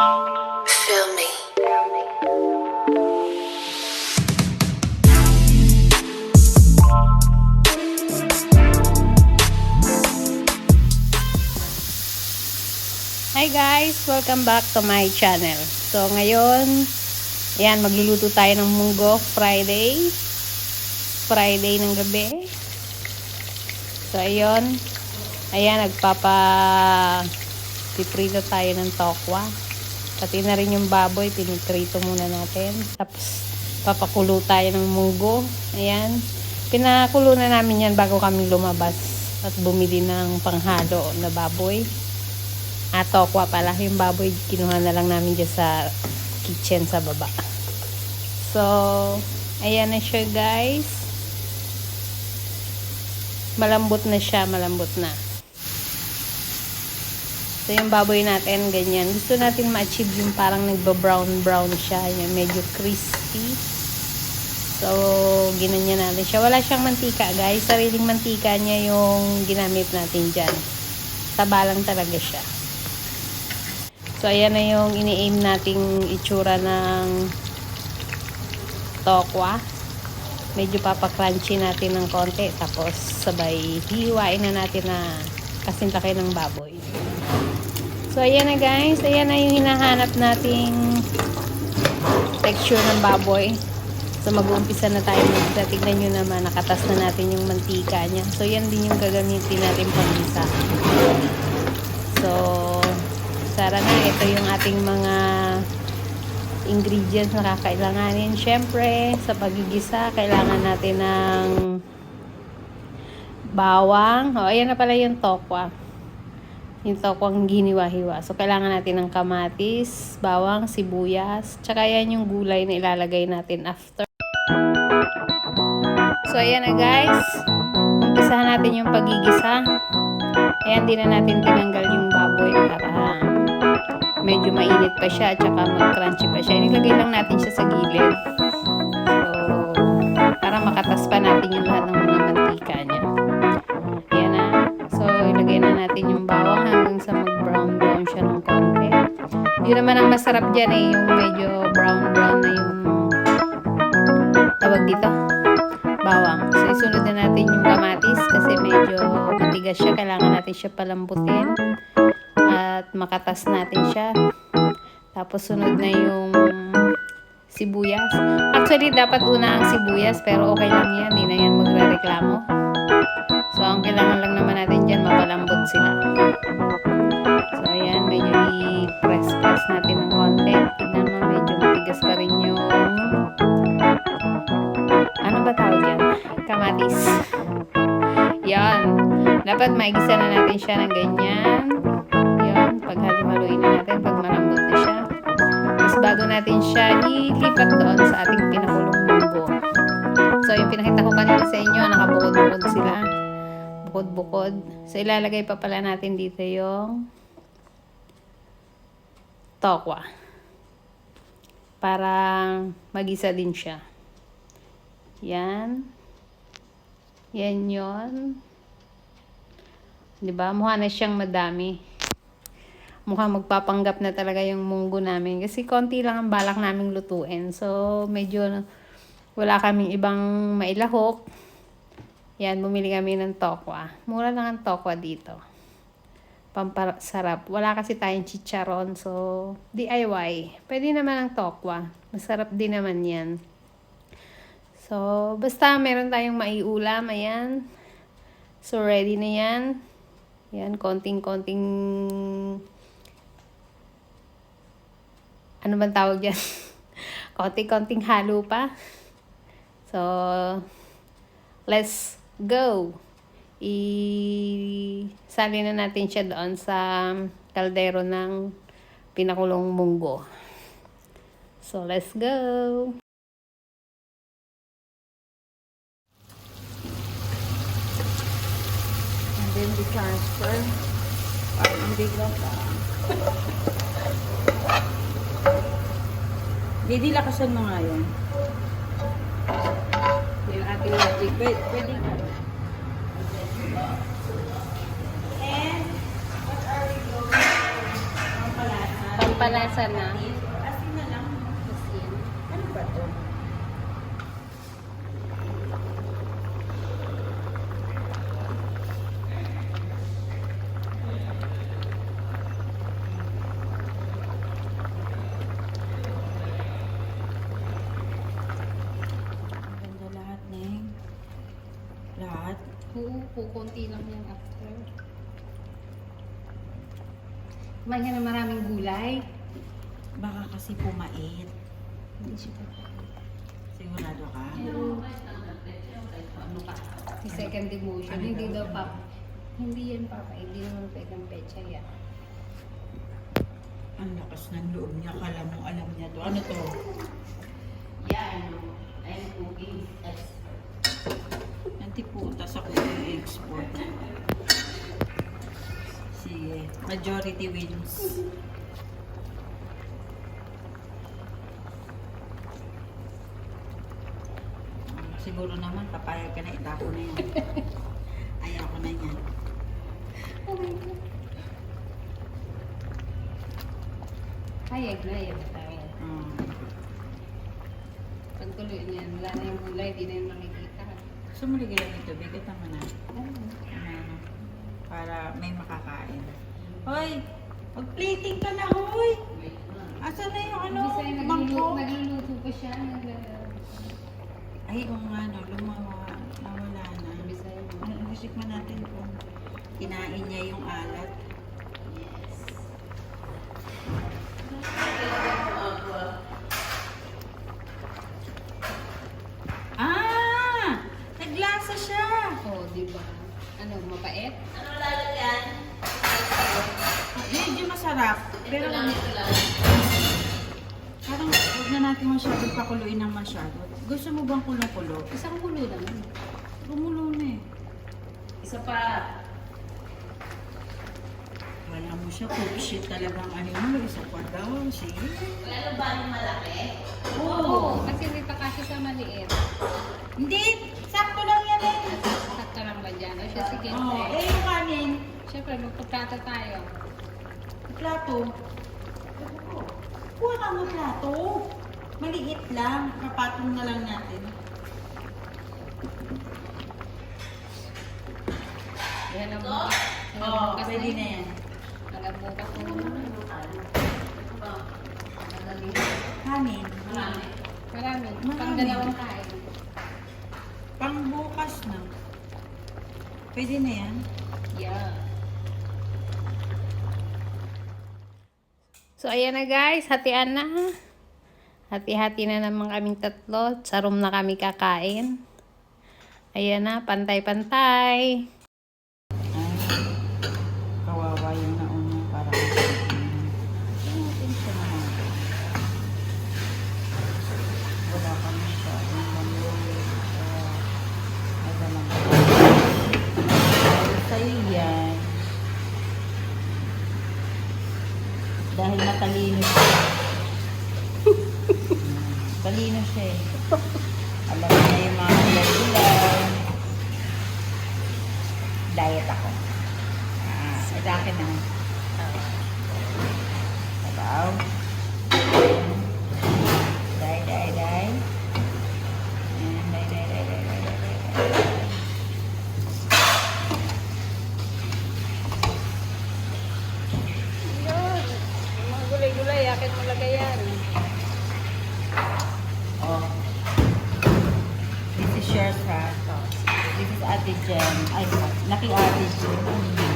Feel me. Hi guys! Welcome back to my channel. So ngayon, ayan, magluluto tayo ng munggo Friday. Friday ng gabi. So ayun, ayan, piprito tayo ng tokwa. Pati na rin yung baboy, piniprito muna natin. Tapos papakulo tayo ng munggo. Ayan, pinakulo na namin yan bago kami lumabas at bumili ng panghalo na baboy. Tokwa pala, yung baboy kinuha na lang namin dyan sa kitchen sa baba. So ayan na siya guys, malambot na siya, malambot na. So yung baboy natin ganyan, gusto natin ma-achieve yung parang nagba-brown siya, yung medyo crispy. So ginanyan natin siya, wala siyang mantika guys, sariling mantika niya yung ginamit natin dyan, taba lang talaga siya. So ayan na yung ini-aim nating itsura ng tokwa. Medyo papakrunchy natin ng konti, tapos sabay hiwain na natin na kasing laki ng baboy. So ayan na guys, ayan na yung hinahanap nating texture ng baboy. So mag-uumpisa na tayo magisa. Tignan nyo naman, nakatas na natin yung mantika niya. So yan din yung gagamitin natin pang-isa. So tara na, ito yung ating mga ingredients na kakailanganin. Syempre, sa pagigisa, kailangan natin ng bawang. Ayan na pala yung tokwa. Yung tokwang giniwa-hiwa. So, kailangan natin ng kamatis, bawang, sibuyas. Tsaka yan yung gulay na ilalagay natin after. So, ayan na guys. Umpisahan natin yung pagigisa. Ayan, din na natin tinanggal yung baboy para medyo mainit pa siya at saka mag-crunchy pa siya. Nilagay lang natin siya sa gilid. So, para makatas pa natin yung lahat ng mga mantika niya. Ayan na. So, ilagay na natin yung bawang hanggang sa mag-brown siya ng konti. Yun naman ang masarap dyan eh, yung medyo brown na yung tawag dito, bawang. So, isunod na natin yung kamatis kasi medyo matigas siya. Kailangan natin siya palambutin at makatas natin siya. Tapos sunod na yung sibuyas. Actually dapat una ang sibuyas, pero okay lang yan, hindi na yan magrereklamo. So ang kailangan lang naman natin dyan, mapalambot sila. So ayan, medyo i-press natin ng konti. Tignan mo, medyo matigas pa rin yung ano ba tawag yan? Kamatis. Yan, dapat maigisa na natin siya ng ganyan. Paghalo-haluin na natin pag malambot na siya. Tapos bago natin siya ilipat doon sa ating pinakulong munggo. So yung pinakita ko kanina sa inyo, nakabukod-bukod sila. Bukod-bukod. So ilalagay pa pala natin dito yung tokwa. Para magisa din siya. Yan. Yan yun. Diba? Mukha na siyang madami. Mukhang magpapanggap na talaga yung munggo namin. Kasi konti lang ang balak naming lutuin. So, medyo wala kaming ibang mailahok. Yan, bumili kami ng tokwa. Mura lang ang tokwa dito. Pampasarap. Wala kasi tayong chicharon. So, DIY. Pwede naman ang tokwa. Masarap din naman yan. So, basta meron tayong maiulam. Ayan. So, ready na yan. Yan, konting-konting ano bang tawag dyan? Konting-konting halo pa. So, let's go. Isali na natin siya doon sa kaldero ng pinakulong munggo. So, let's go. And then we transfer. Hindi lang pa. Didi, lakasan mo nga yun. Yung ating magic. Pwede nga. And, what are we going? Pampalasa. Pampalasa na. Asin na lang. Asin. Ano ba to? Ganda lahat, Neng. Lahat. Oo, kukunti lang yan after. Kumain ka na maraming gulay. Baka kasi pumait. Hindi siya pa. Sigurado ka? Ano ka? Si second demotion. Hindi daw pa. Hindi yan papa. Hindi naman pwedeng pecha yan. Ang lakas ng loob niya. Kala mo alam niya to. Ano to? Yan. I'm cooking. Antiputas ako i-export. Sige. Majority wins. Siguro naman, papayag ka na, itapo na yan. Ayaw ko na yan. Oh my God. Hayag na yan. Pagtuloy niyan, wala na yung gulay, di na yung makikita. Gusto mo ligyan ng tubig? Ito mo na. Ano, para may makakain. Hoy! Mag-plating ka na, hoy! Asan na yung ano? Bisa Mangkok? nagluluto pa siya. Ay, oo nga, no, lumawa. Nawala na. Bisa yun. Ano, isikman natin kung kinain niya yung alat. Ah! Naglasa siya! Oh, di ba? Ano, mapait? Medyo masarap. Pero parang huwag na natin masyadong pakuluin ng masyado. Gusto mo bang kulong-kulo? Isang kulo naman. Gumulo na eh. Isa pa. Wala mo siya, cook shit talagang ano mo. Isa pa daw, sige. Lalo ba yung malaki? Oo, kasi hindi pa kasi sa maliit. Hindi! Sakto lang yan eh! Sakto lang ba dyan? O siya, sige. Oo, yung kanin. Siyempre, magpagkata tayo. Plato. Kuha ka ng plato. Maliit lang. Kapatong na lang natin. Yan ang bukas. Oo, pwede na yan. Hanggang bukas na naman. Kanin. Marami. Marami. Marami. Pang dalawang kain. Pang bukas na. Pwede na yan. Yeah. So, ayan na guys. Hatian na. Hati-hati na naman kaming tatlo. Sa room na kami kakain. Ayan na. Pantay-pantay. Kawawa yung nauna para natin siya naman. Wala kami siya. Sa'yo yan. Dahil matalino siya. Talino siya eh. Alam niya yung mga gulay. Diet ako. Ito akin na. Sabaw. Day. Ayan, day. Yun. Yung mga gulay-gulay. Akin mo lagay yan. Oh. This is yours, ha? This is Ate Jen. Ay, Laki Ate Jen.